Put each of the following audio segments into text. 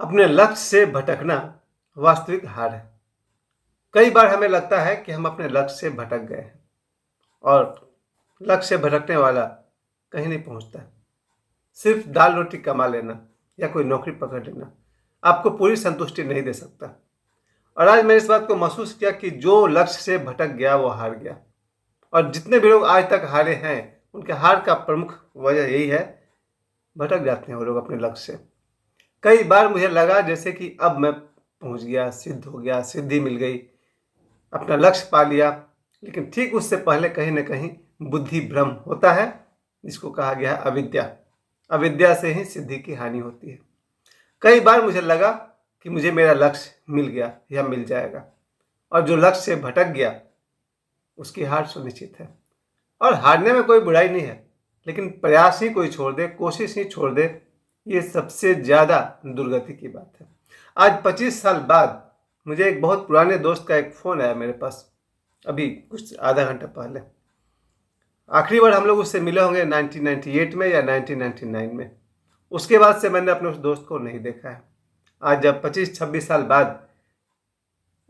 अपने लक्ष्य से भटकना वास्तविक हार है। कई बार हमें लगता है कि हम अपने लक्ष्य से भटक गए हैं और लक्ष्य से भटकने वाला कहीं नहीं पहुंचता है। सिर्फ दाल रोटी कमा लेना या कोई नौकरी पकड़ लेना आपको पूरी संतुष्टि नहीं दे सकता। और आज मैंने इस बात को महसूस किया कि जो लक्ष्य से भटक गया वो हार गया। और जितने भी लोग आज तक हारे हैं उनके हार का प्रमुख वजह यही है, भटक जाते हैं वो लोग अपने लक्ष्य से। कई बार मुझे लगा जैसे कि अब मैं पहुंच गया, सिद्ध हो गया, सिद्धि मिल गई, अपना लक्ष्य पा लिया। लेकिन ठीक उससे पहले कहीं ना कहीं बुद्धि भ्रम होता है, जिसको कहा गया है अविद्या। अविद्या से ही सिद्धि की हानि होती है। कई बार मुझे लगा कि मुझे मेरा लक्ष्य मिल गया या मिल जाएगा, और जो लक्ष्य से भटक गया उसकी हार सुनिश्चित है। और हारने में कोई बुराई नहीं है, लेकिन प्रयास ही कोई छोड़ दे, कोशिश ही छोड़ दे, ये सबसे ज़्यादा दुर्गति की बात है। आज 25 साल बाद मुझे एक बहुत पुराने दोस्त का एक फ़ोन आया मेरे पास, अभी कुछ आधा घंटा पहले। आखिरी बार हम लोग उससे मिले होंगे 1998 में या 1999 में। उसके बाद से मैंने अपने उस दोस्त को नहीं देखा है। आज जब 25-26 साल बाद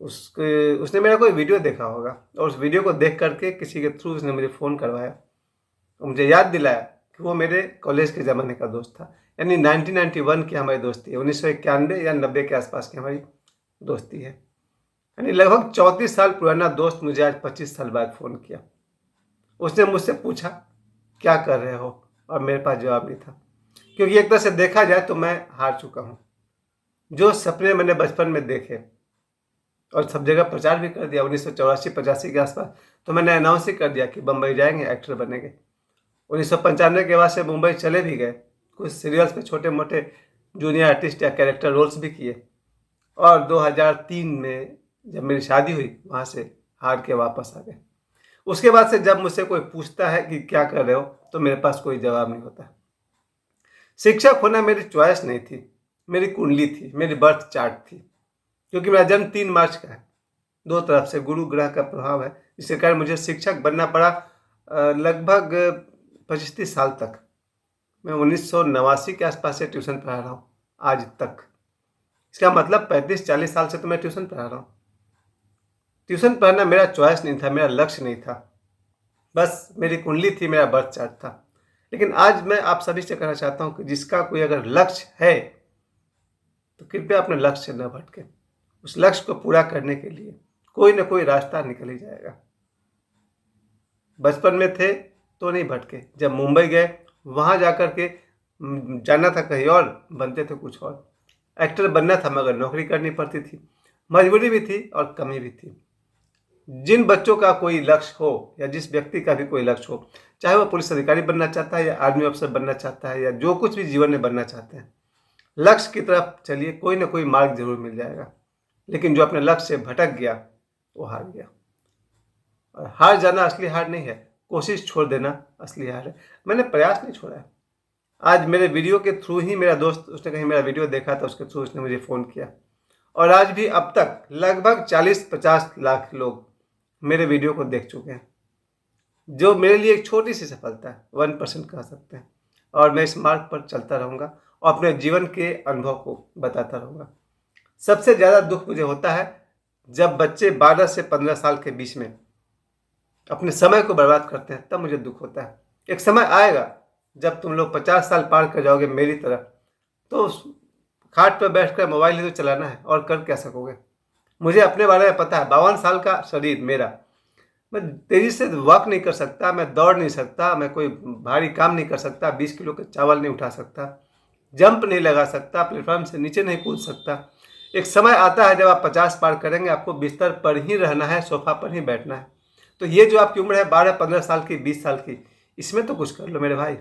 उसने मेरा कोई वीडियो देखा होगा, और उस वीडियो को देख करके किसी के थ्रू उसने मुझे फ़ोन करवाया और मुझे याद दिलाया कि वो मेरे कॉलेज के ज़माने का दोस्त था। यानी 1991 की हमारी दोस्ती है, 1991 या 90 के आसपास की हमारी दोस्ती है। यानी लगभग 34 साल पुराना दोस्त मुझे आज 25 साल बाद फ़ोन किया। उसने मुझसे पूछा क्या कर रहे हो, और मेरे पास जवाब नहीं था, क्योंकि एक तरह से देखा जाए तो मैं हार चुका हूँ। जो सपने मैंने बचपन में देखे और सब जगह प्रचार भी कर दिया 1984-85 के आसपास, तो मैंने अनाउंस ही कर दिया कि बम्बई जाएंगे, एक्टर बनेंगे। 1995 के बाद से मुंबई चले भी गए, कुछ सीरियल्स में छोटे मोटे जूनियर आर्टिस्ट या कैरेक्टर रोल्स भी किए। और 2003 में जब मेरी शादी हुई, वहाँ से हार के वापस आ गए। उसके बाद से जब मुझसे कोई पूछता है कि क्या कर रहे हो, तो मेरे पास कोई जवाब नहीं होता। शिक्षक होना मेरी चॉइस नहीं थी, मेरी कुंडली थी, मेरी बर्थ चार्ट थी, क्योंकि मेरा जन्म 3 मार्च का है। दो तरफ से गुरु ग्रह का प्रभाव है, जिसके कारण मुझे शिक्षक बनना पड़ा। लगभग 25-30 साल तक मैं 1989 के आसपास से ट्यूशन पढ़ा रहा हूँ आज तक। इसका मतलब 35-40 साल से तो मैं ट्यूशन पढ़ा रहा हूँ। ट्यूशन पढ़ना मेरा चॉइस नहीं था, मेरा लक्ष्य नहीं था, बस मेरी कुंडली थी, मेरा बर्थ चार्ट था। लेकिन आज मैं आप सभी से कहना चाहता हूँ कि जिसका कोई अगर लक्ष्य है तो कृपया अपने लक्ष्य से न भटके। उस लक्ष्य को पूरा करने के लिए कोई ना कोई रास्ता निकल ही जाएगा। बचपन में थे तो नहीं भटके, जब मुंबई गए वहाँ जाकर के जाना था कहीं और, बनते थे कुछ और। एक्टर बनना था मगर नौकरी करनी पड़ती थी, मजबूरी भी थी और कमी भी थी। जिन बच्चों का कोई लक्ष्य हो या जिस व्यक्ति का भी कोई लक्ष्य हो, चाहे वो पुलिस अधिकारी बनना चाहता है या आर्मी अफसर बनना चाहता है या जो कुछ भी जीवन में बनना चाहते हैं, लक्ष्य की तरफ चलिए, कोई ना कोई मार्ग जरूर मिल जाएगा। लेकिन जो अपने लक्ष्य से भटक गया वो हार गया। और हार जाना असली हार नहीं है, कोशिश छोड़ देना असली हार है। मैंने प्रयास नहीं छोड़ा है। आज मेरे वीडियो के थ्रू ही मेरा दोस्त, उसने कहीं मेरा वीडियो देखा था, उसके थ्रू उसने मुझे फ़ोन किया। और आज भी अब तक लगभग 40-50 लाख लोग मेरे वीडियो को देख चुके हैं, जो मेरे लिए एक छोटी सी सफलता है, 1% कह सकते हैं। और मैं इस मार्ग पर चलता रहूँगा और अपने जीवन के अनुभव को बताता रहूँगा। सबसे ज़्यादा दुख मुझे होता है जब बच्चे 12 से 15 साल के बीच में अपने समय को बर्बाद करते हैं, तब मुझे दुख होता है। एक समय आएगा जब तुम लोग 50 साल पार कर जाओगे मेरी तरह, तो खाट पर बैठकर मोबाइल ही तो चलाना है, और कर क्या सकोगे। मुझे अपने बारे में पता है, 52 साल का शरीर मेरा, मैं तेजी से वॉक नहीं कर सकता, मैं दौड़ नहीं सकता, मैं कोई भारी काम नहीं कर सकता, 20 किलो के चावल नहीं उठा सकता, जंप नहीं लगा सकता, प्लेटफॉर्म से नीचे नहीं कूद सकता। एक समय आता है जब आप 50 पार करेंगे, आपको बिस्तर पर ही रहना है, सोफा पर ही बैठना है। तो ये जो आपकी उम्र है 12-15 साल की, 20 साल की, इसमें तो कुछ कर लो मेरे भाई।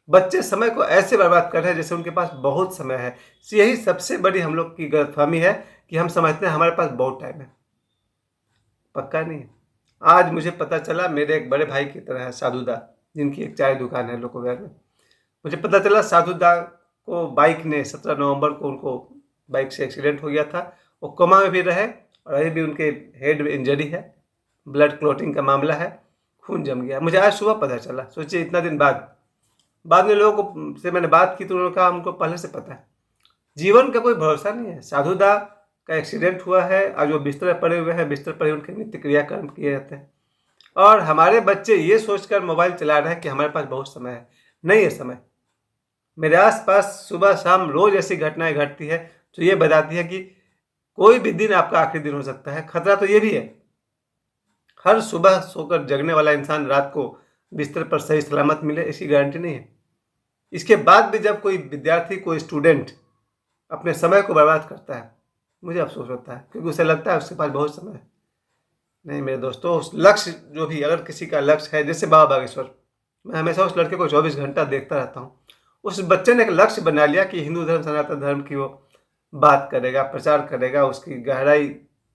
बच्चे समय को ऐसे बर्बाद कर रहे हैं जैसे उनके पास बहुत समय है। यही सबसे बड़ी हम लोग की गलतफहमी है कि हम समझते हैं हमारे पास बहुत टाइम है। पक्का नहीं है। आज मुझे पता चला, मेरे एक बड़े भाई की तरह है साधुदा, जिनकी एक चाय दुकान है लोकोवेयर में। मुझे पता चला साधुदा को बाइक ने 17 नवंबर को उनको बाइक से एक्सीडेंट हो गया था। वो कोमा में भी रहे और अभी भी उनके हेड में इंजरी है, ब्लड क्लॉटिंग का मामला है, खून जम गया। मुझे आज सुबह पता चला, सोचिए इतना दिन बाद। बाद में लोगों को से मैंने बात की तो उन्होंने कहा हमको पहले से पता है। जीवन का कोई भरोसा नहीं है। साधुदा का एक्सीडेंट हुआ है, आज वो बिस्तर पर पड़े हुए हैं, बिस्तर पर ही उनके नित्य क्रियाकर्म किए जाते हैं। और हमारे बच्चे ये सोचकर मोबाइल चला रहे हैं कि हमारे पास बहुत समय है। नहीं है समय। मेरे आसपास सुबह शाम रोज ऐसी घटनाएं घटती है जो ये बताती है कि कोई भी दिन आपका आखिरी दिन हो सकता है। खतरा तो ये भी है, हर सुबह सोकर जगने वाला इंसान रात को बिस्तर पर सही सलामत मिले इसकी गारंटी नहीं है। इसके बाद भी जब कोई विद्यार्थी, कोई स्टूडेंट अपने समय को बर्बाद करता है, मुझे अफसोस होता है, क्योंकि उसे लगता है उसके पास बहुत समय है। नहीं मेरे दोस्तों, उस लक्ष्य जो भी, अगर किसी का लक्ष्य है, जैसे बाबा बागेश्वर, मैं हमेशा उस लड़के को 24 घंटा देखता रहता हूँ। उस बच्चे ने एक लक्ष्य बना लिया कि हिंदू धर्म, सनातन धर्म की वो बात करेगा, प्रचार करेगा, उसकी गहराई,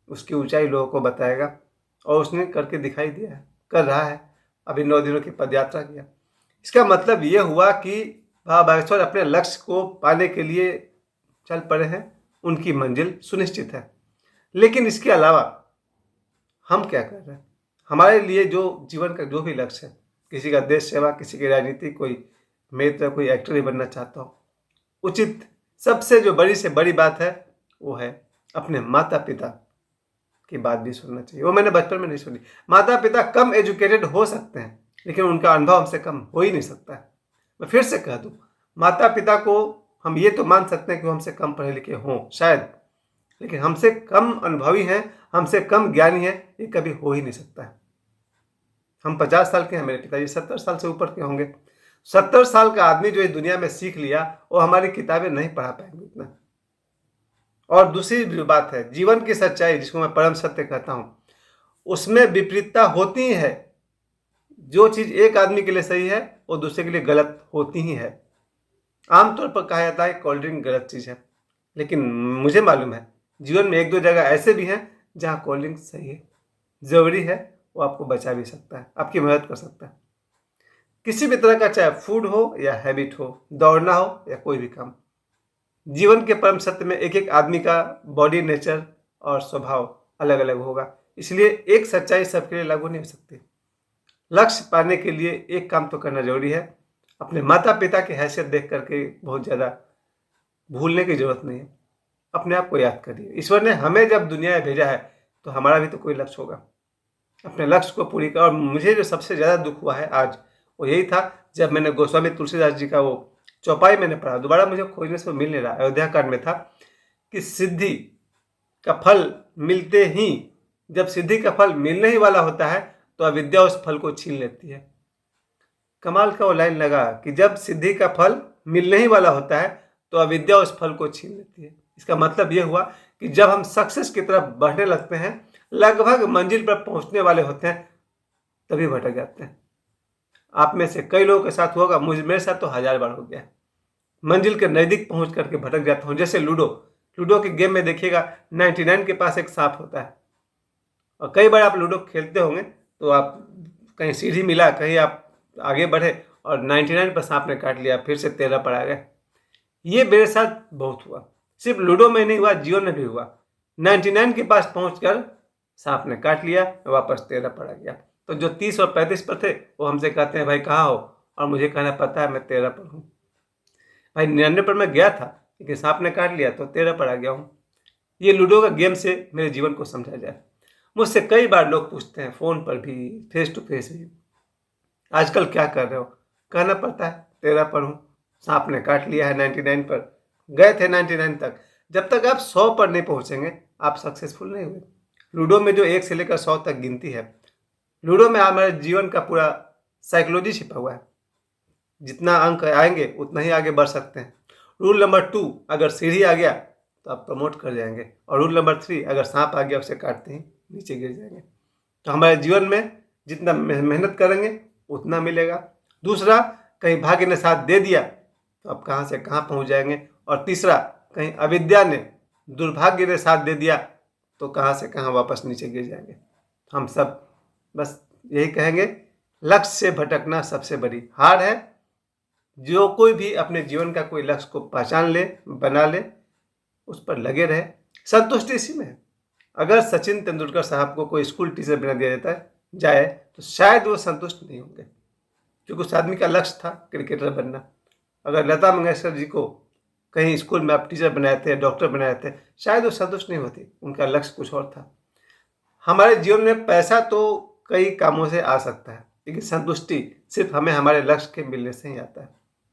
उसकी ऊंचाई लोगों को बताएगा, और उसने करके दिखाई दिया है, कर रहा है। अभी 9 दिनों की पदयात्रा किया। इसका मतलब ये हुआ कि बाबा बागेश्वर अपने लक्ष्य को पाने के लिए चल पड़े हैं, उनकी मंजिल सुनिश्चित है। लेकिन इसके अलावा हम क्या कर रहे हैं? हमारे लिए जो जीवन का जो भी लक्ष्य है, किसी का देश सेवा, किसी की राजनीति, कोई मेरी तरह कोई एक्टर ही बनना चाहता हो, उचित सबसे जो बड़ी से बड़ी बात है वो है अपने माता पिता की बात भी सुनना चाहिए। वो मैंने बचपन में नहीं सुनी। माता पिता कम एजुकेटेड हो सकते हैं, लेकिन उनका अनुभव हमसे कम हो ही नहीं सकता है। मैं फिर से कह दूं, माता पिता को हम ये तो मान सकते हैं कि वो हमसे कम पढ़े लिखे हों शायद, लेकिन हमसे कम अनुभवी हैं, हमसे कम ज्ञानी हैं, ये कभी हो ही नहीं सकता है। हम 50 साल के हैं, मेरे पिताजी 70 साल से ऊपर के होंगे। 70 साल का आदमी जो इस दुनिया में सीख लिया, वो हमारी किताबें नहीं पढ़ा पाएंगे इतना। और दूसरी जो बात है, जीवन की सच्चाई, जिसको मैं परम सत्य कहता हूँ, उसमें विपरीतता होती ही है। जो चीज़ एक आदमी के लिए सही है वो दूसरे के लिए गलत होती ही है। आमतौर पर कहा जाता है कोल्ड ड्रिंक गलत चीज़ है, लेकिन मुझे मालूम है जीवन में एक दो जगह ऐसे भी हैं जहाँ कोल्ड ड्रिंक सही है, ज़रूरी है, वो आपको बचा भी सकता है, आपकी मदद कर सकता है। किसी भी तरह का, चाहे फूड हो या हैबिट हो, दौड़ना हो या कोई भी काम, जीवन के परम सत्य में एक एक आदमी का बॉडी नेचर और स्वभाव अलग अलग होगा, इसलिए एक सच्चाई सबके लिए लागू नहीं हो सकती। लक्ष्य पाने के लिए एक काम तो करना जरूरी है, अपने माता पिता की हैसियत देख करके बहुत ज़्यादा भूलने की जरूरत नहीं है। अपने आप को याद करिए, ईश्वर ने हमें जब दुनिया में भेजा है तो हमारा भी तो कोई लक्ष्य होगा। अपने लक्ष्य को पूरी कर। और मुझे जो सबसे ज़्यादा दुख हुआ है आज, वो यही था जब मैंने गोस्वामी तुलसीदास जी का वो चौपाई मैंने पढ़ा, दोबारा मुझे खोजने से मिल नहीं रहा। अयोध्या कांड में था कि सिद्धि का फल मिलते ही, जब सिद्धि का फल मिलने ही वाला होता है तो अविद्या उस फल को छीन लेती है। कमाल का वो लाइन लगा कि जब सिद्धि का फल मिलने ही वाला होता है तो अविद्या उस फल को छीन लेती है। इसका मतलब ये हुआ कि जब हम सक्सेस की तरफ बढ़ने लगते हैं, लगभग मंजिल पर पहुंचने वाले होते हैं, तभी भटक जाते हैं। आप में से कई लोगों के साथ होगा, मेरे साथ तो 1000 बार हो गया है। मंजिल के नज़दीक पहुंच करके भटक जाता हूं। जैसे लूडो के गेम में देखिएगा 99 के पास एक सांप होता है, और कई बार आप लूडो खेलते होंगे तो आप कहीं सीढ़ी मिला, कहीं आप आगे बढ़े और 99 पर सांप ने काट लिया, फिर से 13 पर आ गए। ये मेरे साथ बहुत हुआ, सिर्फ लूडो में नहीं हुआ, जीवन में भी हुआ। 99 के पास पहुंचकर सांप ने काट लिया, वापस 13 पर आ गया। तो जो 30 और 35 पर थे वो हमसे कहते हैं भाई कहाँ हो, और मुझे कहना पता है मैं 13 पर हूँ। भाई 99 पर मैं गया था, लेकिन सांप ने काट लिया तो 13 पर आ गया हूँ। ये लूडो का गेम से मेरे जीवन को समझा जाए। मुझसे कई बार लोग पूछते हैं, फ़ोन पर भी, फेस टू फेस भी, आजकल क्या कर रहे हो? कहना पड़ता है 13 पर हूँ, सांप ने काट लिया है 99 पर, गए थे 99 तक। जब तक आप 100 पर नहीं पहुँचेंगे आप सक्सेसफुल नहीं हुए। लूडो में जो 1 से लेकर 100 तक गिनती है, लूडो में हमारे जीवन का पूरा साइकोलॉजी छिपा हुआ है। जितना अंक आएंगे उतना ही आगे बढ़ सकते हैं। रूल नंबर 2, अगर सीढ़ी आ गया तो आप प्रमोट कर जाएंगे, और रूल नंबर 3, अगर सांप आ गया उसे काटते ही नीचे गिर जाएंगे। तो हमारे जीवन में जितना मेहनत करेंगे उतना मिलेगा। दूसरा, कहीं भाग्य ने साथ दे दिया तो आप कहाँ से कहाँ पहुँच जाएंगे। और तीसरा, कहीं अविद्या ने, दुर्भाग्य ने साथ दे दिया तो कहाँ से कहाँ वापस नीचे गिर जाएंगे। हम सब बस यही कहेंगे, लक्ष्य से भटकना सबसे बड़ी हार है। जो कोई भी अपने जीवन का कोई लक्ष्य को पहचान ले, बना ले, उस पर लगे रहे, संतुष्टि इसी में है। अगर सचिन तेंदुलकर साहब को कोई स्कूल टीचर बना दिया जाए तो शायद वो संतुष्ट नहीं होंगे, क्योंकि उस आदमी का लक्ष्य था क्रिकेटर बनना। अगर लता मंगेशकर जी को कहीं स्कूल में आप टीचर बनाए थे, डॉक्टर बनाए थे, शायद वो संतुष्ट नहीं होती, उनका लक्ष्य कुछ और था। हमारे जीवन में पैसा तो कई कामों से आ सकता है, लेकिन संतुष्टि सिर्फ हमें हमारे लक्ष्य के मिलने से ही आता है।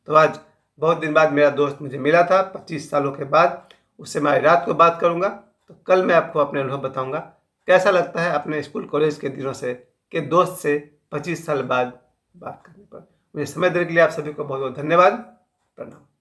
तो आज बहुत दिन बाद मेरा दोस्त मुझे मिला था, 25 सालों के बाद। उससे मैं रात को बात करूंगा। तो कल मैं आपको अपने अनुभव बताऊंगा कैसा लगता है अपने स्कूल कॉलेज के दिनों से के दोस्त से 25 साल बाद बात करने पर। मुझे समय देने के लिए आप सभी को बहुत बहुत धन्यवाद। प्रणाम।